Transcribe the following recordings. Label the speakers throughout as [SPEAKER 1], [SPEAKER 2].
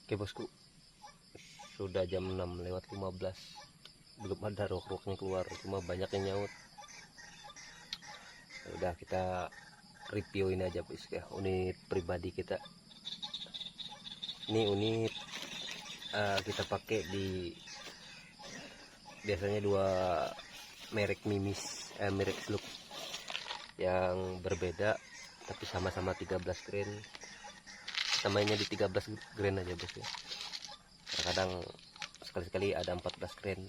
[SPEAKER 1] Oke bosku, sudah jam 6:15, belum ada rok-roknya keluar, cuma banyak yang nyaut. Ya udah, kita review ini aja bos ya, unit pribadi kita. Ini unit kita pakai di biasanya dua merek mimis, merek slug yang berbeda tapi sama-sama 13 grain. Kita mainnya di 13 grain aja bos ya. Kadang sekali-sekali ada 14 grain,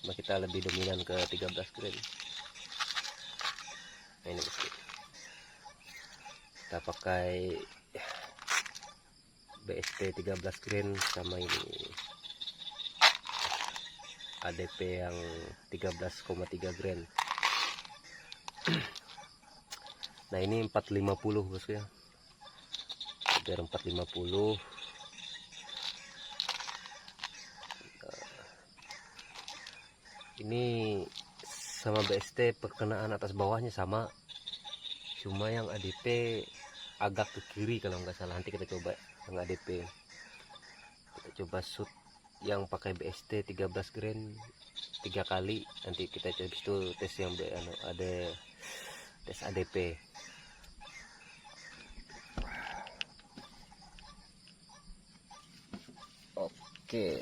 [SPEAKER 1] cuma kita lebih dominan ke 13 grain. Nah ini bosku, kita pakai BST 13 grain sama ini ADP yang 13,3 grain. Nah ini 450 bosku ya, biar 450. Ini sama BST perkenaan atas bawahnya sama, cuma yang ADP agak ke kiri kalau nggak salah. Nanti kita coba yang ADP, kita coba shoot yang pakai BST 13 grain 3 kali, nanti kita coba itu tes yang ada tes ADP. Oke,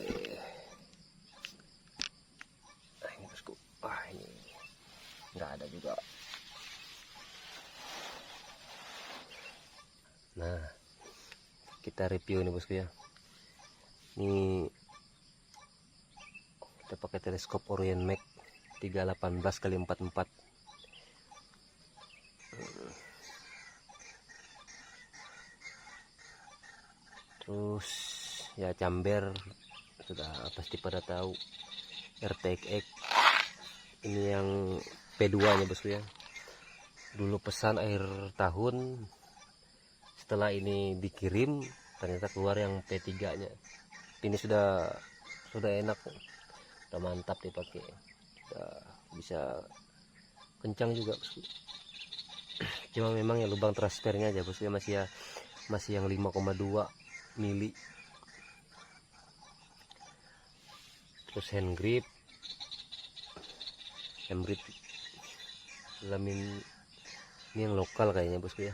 [SPEAKER 1] nah ini bosku, ini nggak ada juga. Nah kita review ini bosku ya. Ini kita pakai teleskop Orient Max 318x44. Terus ya camber sudah pasti pada tahu, RTX. Ini yang P2 nya bosku ya. Dulu pesan akhir tahun, setelah ini dikirim ternyata keluar yang P3 nya. Ini sudah enak, udah mantap dipakai, udah bisa kencang juga bosku. Cuma memang ya lubang transfernya aja bosku ya, masih yang 5,2 mili. Terus hand grip lamin ini yang lokal kayaknya bosku ya,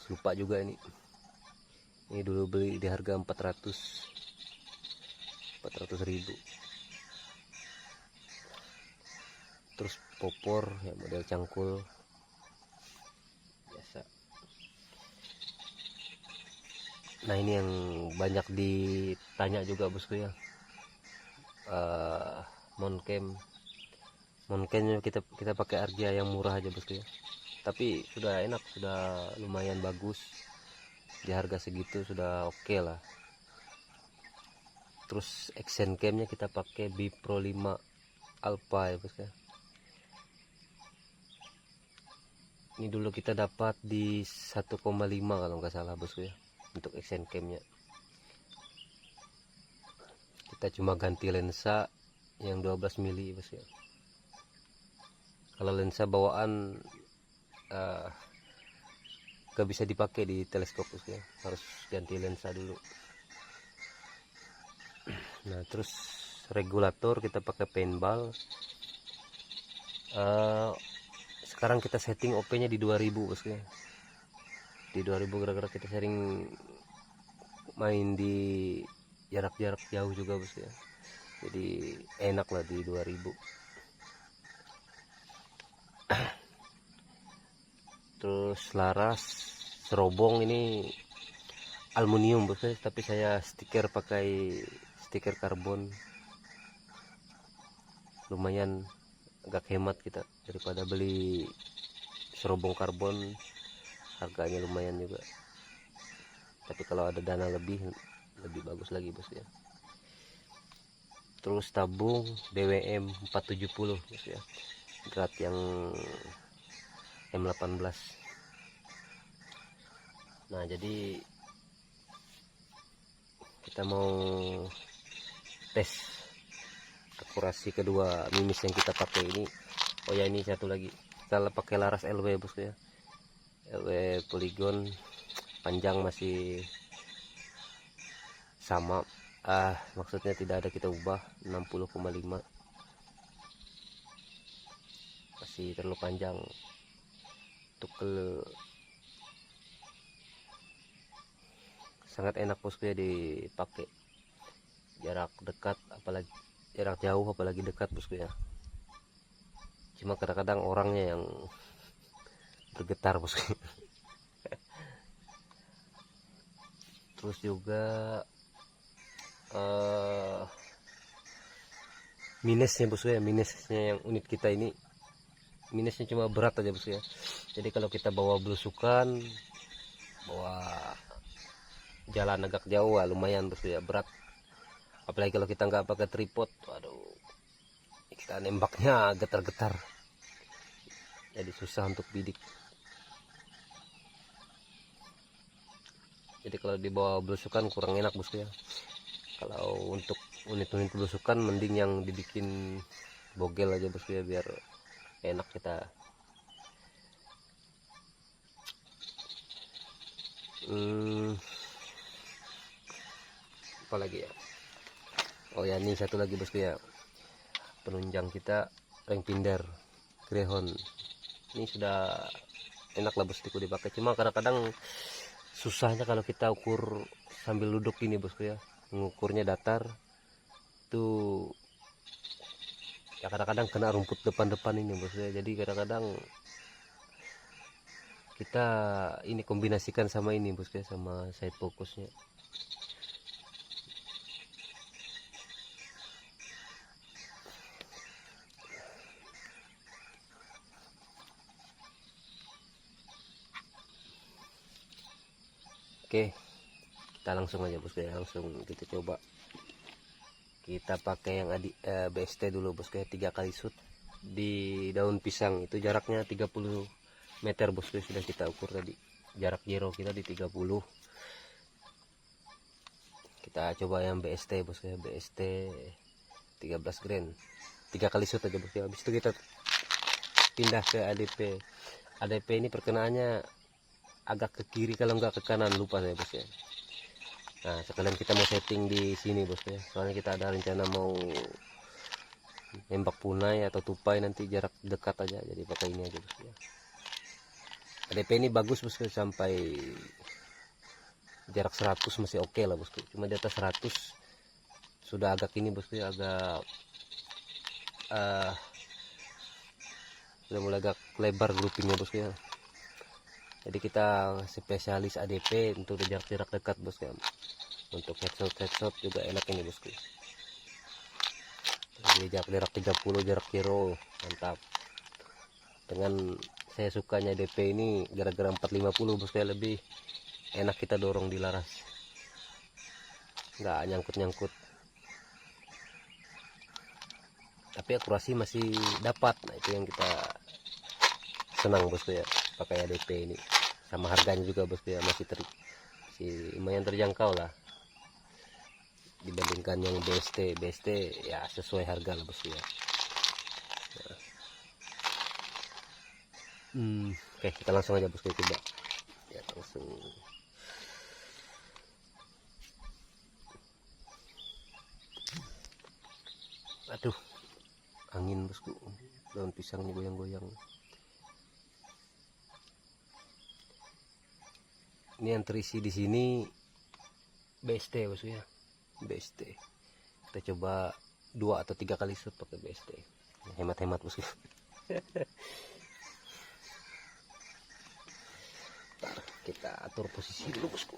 [SPEAKER 1] lupa juga ini dulu beli di harga 400.000. Terus popor ya model cangkul biasa. Nah ini yang banyak ditanya juga bosku ya, Moncam kita pakai Argia yang murah aja bosku ya, tapi sudah enak, sudah lumayan bagus di harga segitu, sudah oke lah. Terus action camnya kita pakai Bipro 5 Alpha ya bosku ya. Ini dulu kita dapat di 1,5 kalau nggak salah bosku ya, untuk action camnya. Kita cuma ganti lensa yang 12 mili bosku ya. Kalau lensa bawaan gak bisa dipakai di teleskop bosku ya, harus ganti lensa dulu. Nah terus regulator kita pakai paintball. Sekarang kita setting OP nya di 2000 bosku ya, di 2000 gara-gara kita sering main di jarak-jarak jauh juga bosku ya, jadi enak lah di 2000. Terus laras serobong ini aluminium bosku, tapi saya stiker pakai stiker karbon, lumayan agak hemat kita daripada beli serobong karbon, harganya lumayan juga. Tapi kalau ada dana lebih bagus lagi bos ya. Terus tabung DWM 470 bos ya, berat yang M18. Nah jadi kita mau tes akurasi kedua mimis yang kita pakai ini. Oh ya, ini satu lagi kita pakai laras LW bos ya, LW Polygon, panjang masih sama, maksudnya tidak ada kita ubah 60,5, masih terlalu panjang untuk sangat enak bosku ya dipakai jarak dekat, apalagi jarak jauh, apalagi dekat bosku ya. Cuma kadang-kadang orangnya yang bergetar bosku. Terus juga minusnya bosku ya, minusnya yang unit kita ini, minusnya cuma berat aja bosku ya. Jadi kalau kita bawa belusukan, bawa jalan agak jauh lumayan bosku ya, berat. Apalagi kalau kita nggak pakai tripod, waduh, kita nembaknya getar-getar, jadi susah untuk bidik. Jadi kalau dibawa belusukan kurang enak bosku ya. Kalau untuk unit-unit belusukan mending yang dibikin bogel aja bosku ya, biar enak kita. Apa lagi ya? Oh ya, ini satu lagi bosku ya, penunjang kita ring pinder greyhound. Ini sudah enak lah bosku dipakai, cuma kadang-kadang susahnya kalau kita ukur sambil duduk ini bosku ya, mengukurnya datar tuh ya, kadang-kadang kena rumput depan-depan ini bosku ya. Jadi kadang-kadang kita ini kombinasikan sama ini bosku ya, sama side fokusnya. Oke, kita langsung aja bosku ya, langsung kita coba. Kita pakai yang BST dulu bosku ya, 3 kali shoot di daun pisang. Itu jaraknya 30 meter bosku ya, sudah kita ukur tadi. Jarak zero kita di 30. Kita coba yang BST bosku ya, BST 13 grain, 3 kali shoot aja bosku ya. Habis itu kita pindah ke ADP. ADP ini perkenaannya agak ke kiri, kalau nggak ke kanan, lupa saya bosku ya. Nah, sekalian kita mau setting di sini bosku ya, soalnya kita ada rencana mau nembak punai atau tupai nanti jarak dekat aja, jadi pakai ini aja bosku ya. ADP ini bagus bosku, sampai jarak 100 masih oke lah bosku. Cuma di atas 100 sudah agak ini bosku ya, agak sudah mulai agak lebar groupingnya bosku ya. Jadi kita spesialis ADP untuk jarak-jarak dekat bosku ya. Untuk headshot juga enak ini bosku. Jadi jarak 30, jarak zero, mantap. Dengan saya sukanya DP ini gara-gara 450 bosku ya, lebih enak kita dorong di laras, nggak nyangkut-nyangkut, tapi akurasi masih dapat. Nah, itu yang kita senang bosku ya, pakai ADP ini. Sama harganya juga bosku ya, masih lumayan terjangkau lah dibandingkan yang BST. BST ya sesuai harga lah bosku ya. Oke, kita langsung aja bosku coba ya, langsung. Aduh, angin bosku, daun pisangnya goyang-goyang. Ini yang terisi di sini BST bosku ya, BST. Kita coba 2 atau 3 kali shoot pakai BST, hemat-hemat bosku. Kita atur posisi dulu bosku.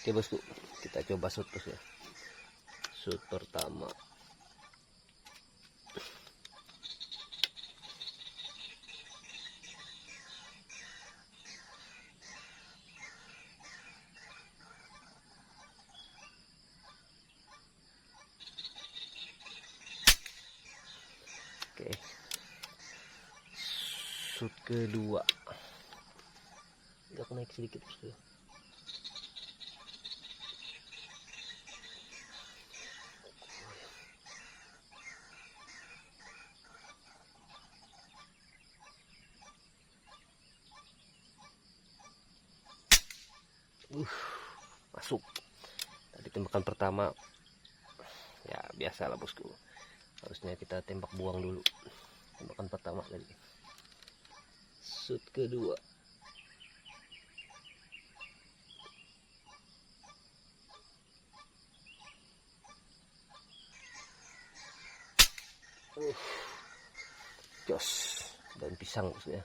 [SPEAKER 1] Oke bosku, kita coba shoot bosku ya. Shoot pertama. Oke, shoot kedua agak naik sedikit bosku. Masuk. Tadi tembakan pertama ya biasalah bosku, harusnya kita tembak buang dulu tembakan pertama tadi. Shoot kedua jos, daun pisang maksudnya.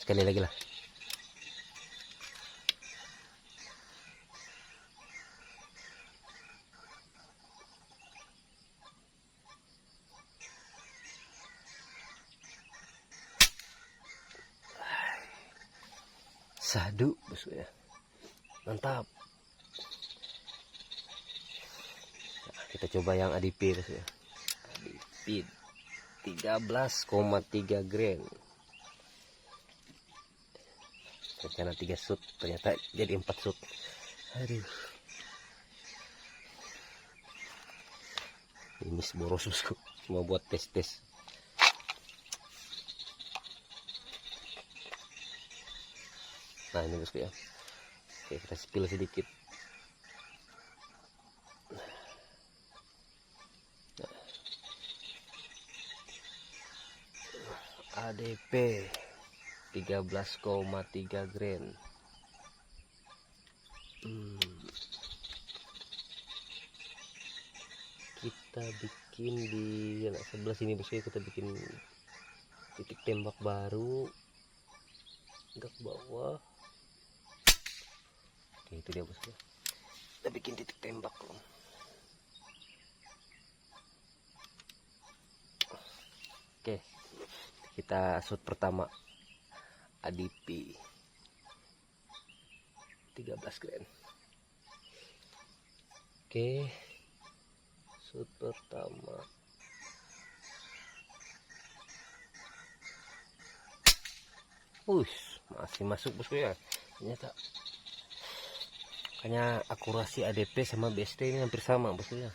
[SPEAKER 1] Sekali lagi lah. Sadu bosku ya, mantap. Nah, kita coba yang ADP bosku ya. ADP 13,3 gram. Rencana 3 shoot, ternyata jadi 4 shoot. Aduh, ini boros bosku, cuma buat tes-tes. Nah ini bosku ya. Oke, kita spill sedikit. ADP 13,3 gram. Kita bikin di sebelah sini bosku, kita bikin titik tembak baru agak bawah. Oke, itu dia bosku, kita bikin titik tembak. Oke, kita shoot pertama ADP 13 gram. Oke, shoot pertama masih masuk bosku ya. Ternyata makanya akurasi ADP sama BST ini hampir sama bosku ya,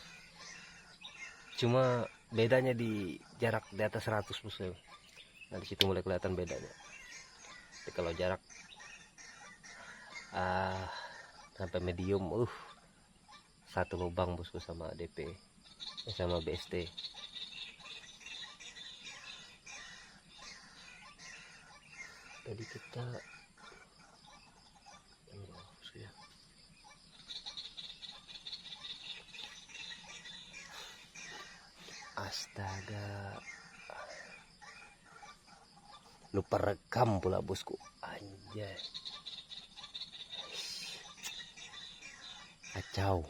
[SPEAKER 1] cuma bedanya di jarak di atas 100 bosku. Nah disitu mulai kelihatan bedanya. Jadi kalau jarak sampai medium satu lubang bosku sama ADP sama BST. Tadi kita ya. Astaga, lupa rekam pula bosku, anjay, kacau.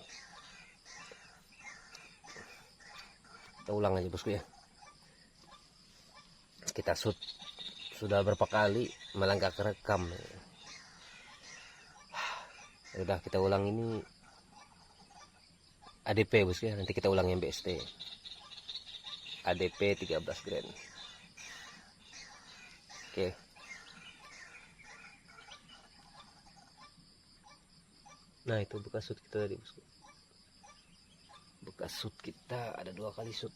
[SPEAKER 1] Kita ulang aja bosku ya. Kita shoot sudah berapa kali malah nggak kerekam. Udah kita ulang ini ADP bosku ya, nanti kita ulang yang BST. ADP 13 gram. Oke. Nah itu bekas shoot kita tadi bosku. Bekas shoot kita ada 2 kali shoot.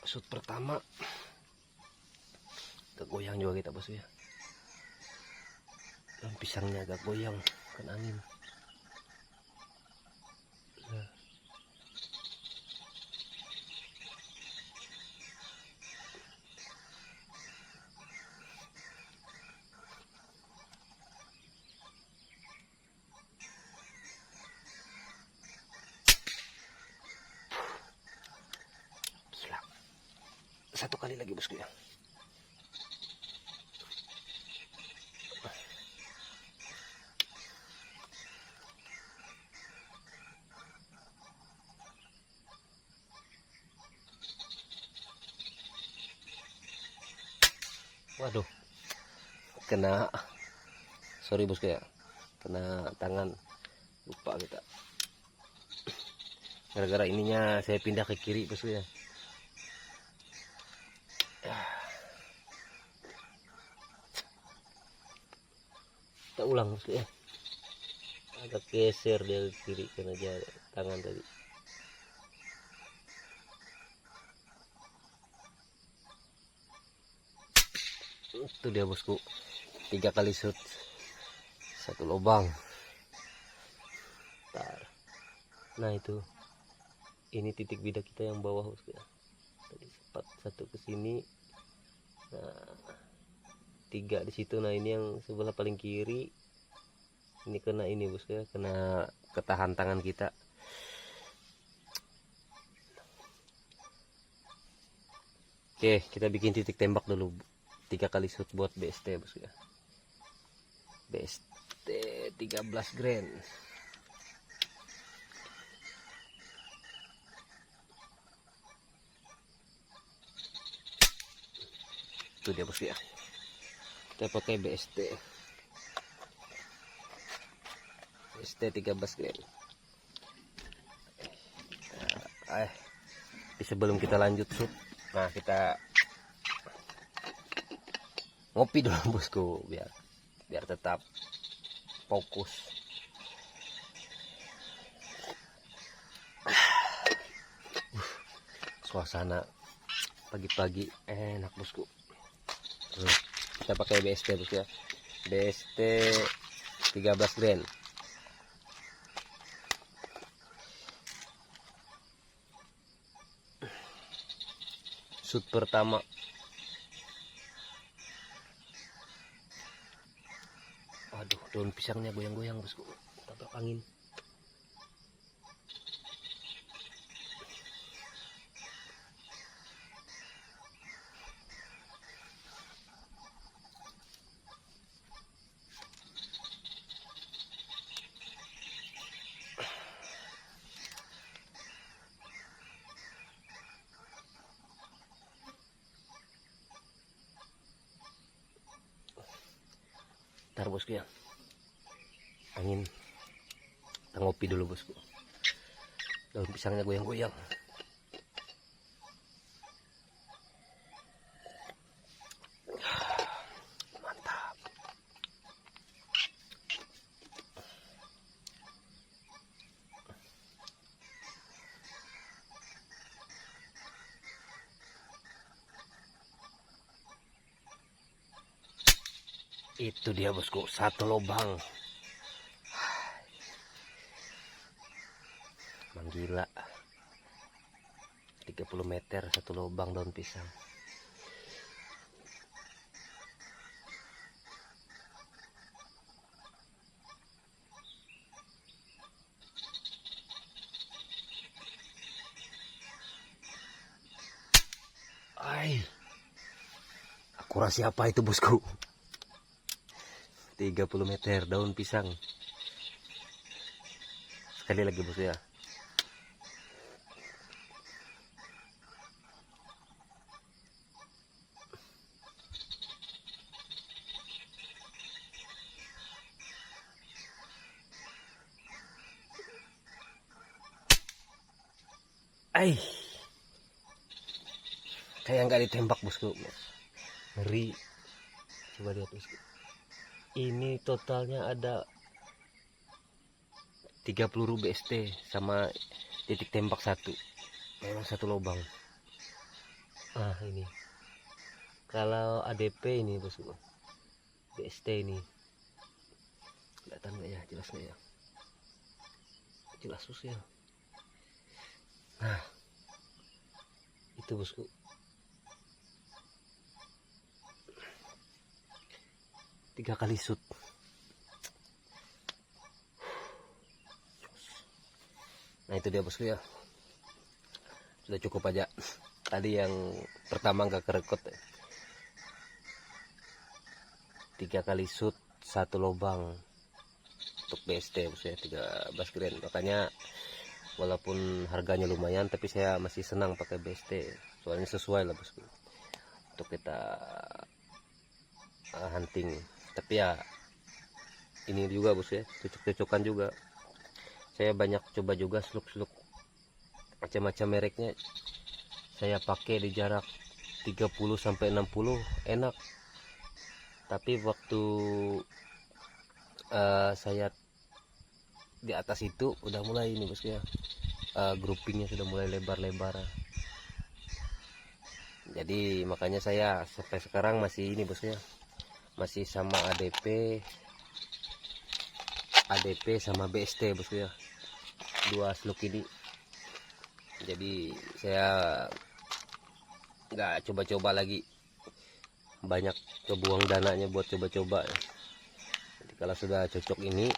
[SPEAKER 1] Shoot pertama agak goyang juga kita bosku ya, dan pisangnya agak goyang kan angin. Nah. Gila. Satu kali lagi bosku ya. Waduh, kena, sorry bosku ya, kena tangan, lupa kita. Gara-gara ininya saya pindah ke kiri bosku ya. Kita ulang bosku ya. Agak geser dari kiri karena aja tangan tadi. Itu dia bosku, 3 kali shoot 1 lubang. Bentar. Nah itu, ini titik bidak kita yang bawah bosku ya. Tadi sempat 1 ke sini, nah 3 di situ. Nah ini yang sebelah paling kiri, ini kena ini bosku ya, kena ketahan tangan kita. Oke, kita bikin titik tembak dulu. 3 kali shoot buat BST bosku ya. BST 13 grand. Itu dia bosku ya. Kita pakai BST 13 grand. Sebelum kita lanjut shoot, nah kita ngopi dulu bosku, biar tetap fokus. Suasana pagi-pagi enak bosku. Kita pakai BST bosku ya, BST 13 grand. Shoot pertama. Aduh, daun pisangnya goyang-goyang bosku, tabrak angin. Ntar bosku ya, angin, kita ngopi dulu bosku. Daun pisangnya goyang-goyang. Mantap. Itu dia bosku, 1 lubang. Menggila. 30 meter 1 lubang daun pisang. Akurasi apa itu bosku? 30 meter daun pisang. Sekali lagi bosku ya. Kayak nggak ditembak bosku. Ngeri. Coba lihat bosku. Ini totalnya ada 3 peluru BST sama titik tembak 1. Memang 1 lubang. Ini. Kalau ADP ini bosku. BST ini. Kelihatan nggak ya? Jelas nggak ya? Jelas bosku ya. Nah. Itu bosku. Tiga kali shoot. Nah itu dia bosku ya. Sudah cukup aja. Tadi yang pertama nggak kerekot. 3 kali shoot 1 lubang untuk BST bosku ya, 13 grand. Makanya walaupun harganya lumayan, tapi saya masih senang pakai BST. Soalnya sesuai lah bosku. Untuk kita hunting. Tapi ya ini juga bos ya, cocok-cocokan juga. Saya banyak coba juga sluk-sluk macam-macam mereknya. Saya pakai di jarak 30 sampai 60 enak. Tapi waktu saya di atas itu udah mulai ini bos ya, groupingnya sudah mulai lebar-lebar. Jadi makanya saya sampai sekarang masih ini bos ya, masih sama ADP sama BST bos ya, dua sluk ini. Jadi saya nggak coba-coba lagi, banyak kebuang dananya buat coba-coba. Jadi kalau sudah cocok ini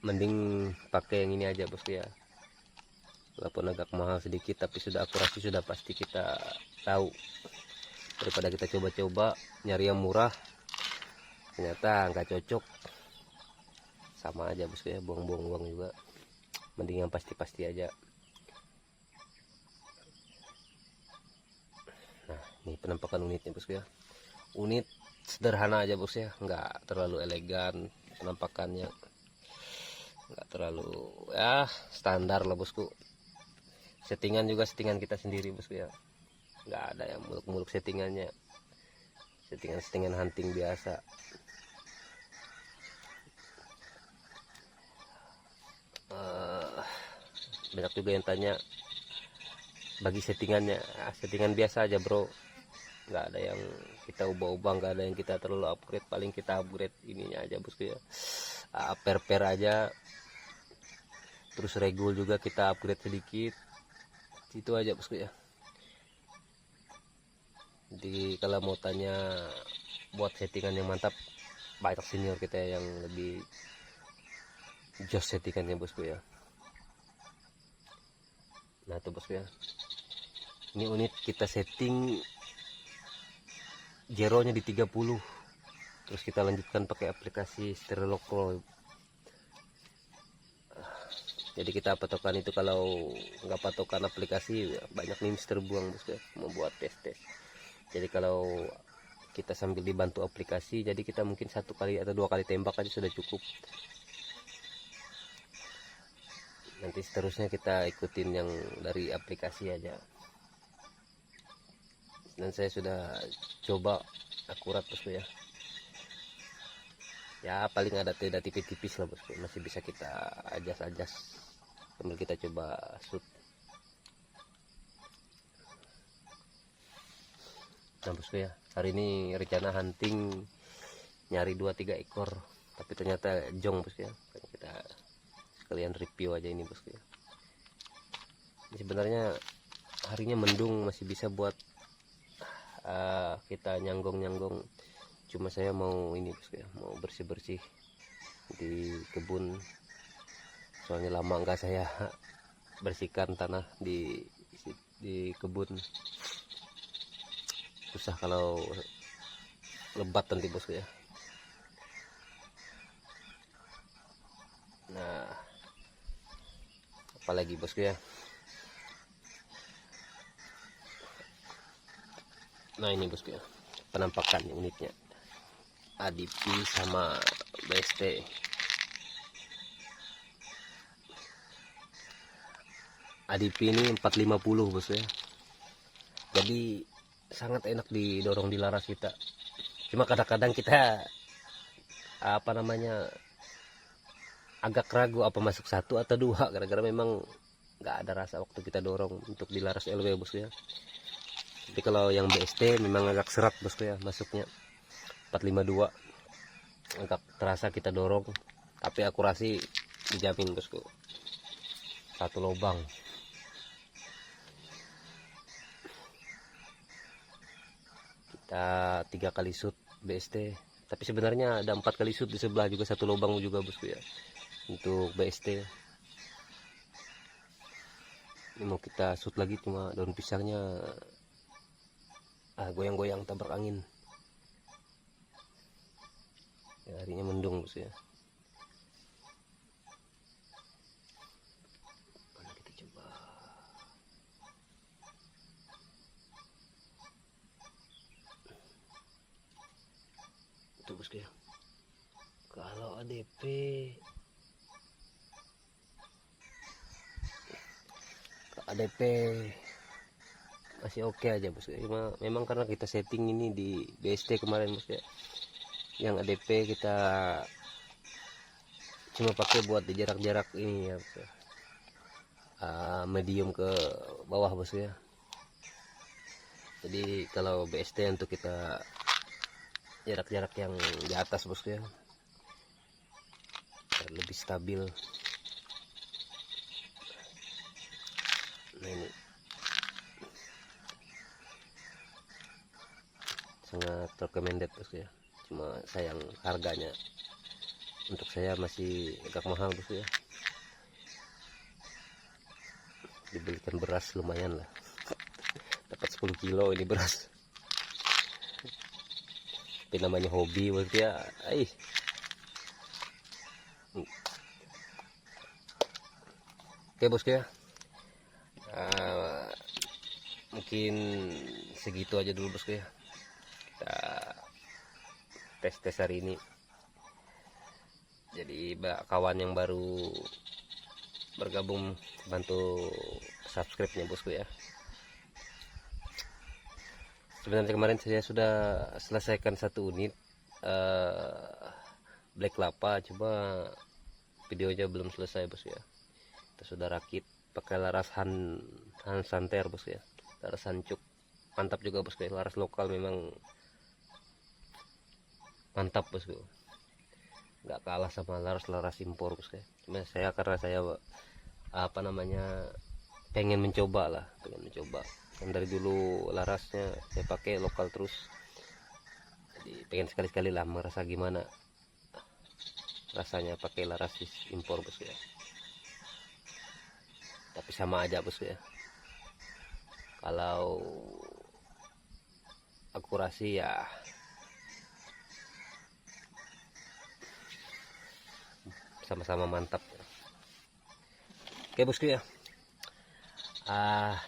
[SPEAKER 1] mending pakai yang ini aja bos ya, walaupun agak mahal sedikit tapi sudah akurasi, sudah pasti kita tahu, daripada kita coba-coba nyari yang murah ternyata nggak cocok, sama aja bos ya, buang-buang uang juga. Mending yang pasti-pasti aja. Nah ini penampakan unitnya bos ya, unit sederhana aja bos ya, nggak terlalu elegan penampakannya, nggak terlalu ya, standar lah bosku. Settingan juga settingan kita sendiri bosku ya, nggak ada yang muluk-muluk settingannya, settingan hunting biasa. Banyak juga yang tanya bagi settingannya. Settingan biasa aja bro, nggak ada yang kita ubah-ubah, nggak ada yang kita terlalu upgrade. Paling kita upgrade ininya aja bosku ya, per aja, terus regul juga kita upgrade sedikit, itu aja bosku ya. Jadi kalau mau tanya buat settingan yang mantap, banyak senior kita yang lebih jos settingannya bosku ya. Nah tuh bosku ya, ini unit kita setting zeronya di 30, terus kita lanjutkan pakai aplikasi Stereolog Pro. Jadi kita patokan itu, kalau nggak patokan aplikasi banyak memes terbuang bosku ya, membuat tes. Jadi kalau kita sambil dibantu aplikasi, jadi kita mungkin 1 kali atau 2 kali tembak aja sudah cukup. Nanti seterusnya kita ikutin yang dari aplikasi aja. Dan saya sudah coba akurat bosku ya. Ya paling ada tidak tipis-tipis lah bosku, masih bisa kita adjust sambil kita coba shoot. Nah bosku ya, hari ini rencana hunting nyari 2-3 ekor, tapi ternyata jong bosku ya. Kita sekalian review aja ini bosku ya. Ini sebenarnya harinya mendung, masih bisa buat kita nyanggong, cuma saya mau ini bosku ya, mau bersih-bersih di kebun, soalnya lama enggak saya bersihkan tanah di kebun, susah kalau lebat nanti bosku ya. Nah apalagi bosku ya, nah ini bosku ya, penampakan unitnya ADP sama BST. ADP ini 450 bosku ya, jadi sangat enak didorong di laras kita. Cuma kadang-kadang kita apa namanya agak ragu apa masuk 1 atau 2, gara-gara memang nggak ada rasa waktu kita dorong untuk di laras LW bosku ya. Tapi kalau yang BST memang agak serat bosku ya masuknya, 452 agak terasa kita dorong, tapi akurasi dijamin bosku, 1 lubang. Kita 3 kali shoot BST, tapi sebenarnya ada 4 kali shoot di sebelah juga, 1 lubang juga bosku ya untuk BST. Ini mau kita shoot lagi, cuma daun pisangnya goyang-goyang tabrak angin ya, harinya mendung bosku ya. Kita coba bosku ya. Kalau ADP masih oke aja bosku. Memang karena kita setting ini di BST kemarin bosku ya. Yang ADP kita cuma pakai buat di jarak-jarak ini ya bosku. Medium ke bawah bosku ya. Jadi kalau BST untuk kita jarak-jarak yang di atas bosku ya, lebih stabil. Nah ini sangat recommended bosku ya, cuma sayang harganya untuk saya masih agak mahal bosku ya. Dibelikan beras lumayan lah, dapat 10 kilo ini beras. Tapi namanya hobi bosku ya. Oke bosku ya, mungkin segitu aja dulu bosku ya, kita tes hari ini. Jadi kawan yang baru bergabung, bantu subscribe nya bosku ya. Sebenarnya kemarin saya sudah selesaikan 1 unit black lapa, cuma videonya belum selesai bosku ya. Kita sudah rakit pakai laras Hansanter bosku ya, laras hancuk, mantap juga bosku ya. Laras lokal memang mantap bosku, nggak kalah sama laras impor bosku ya. Cuma karena saya pengen mencoba kan dari dulu larasnya saya pakai lokal terus, jadi pengen sekali-kali lah merasa gimana rasanya pakai laras impor bosku ya. Tapi sama aja bosku ya, kalau akurasi ya sama-sama mantap. Oke bosku ya,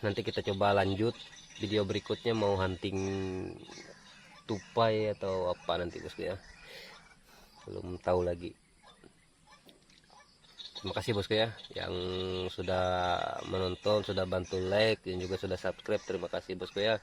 [SPEAKER 1] nanti kita coba lanjut video berikutnya, mau hunting tupai atau apa nanti bosku ya, belum tahu lagi. Terima kasih bosku ya yang sudah menonton, sudah bantu like dan juga sudah subscribe. Terima kasih bosku ya.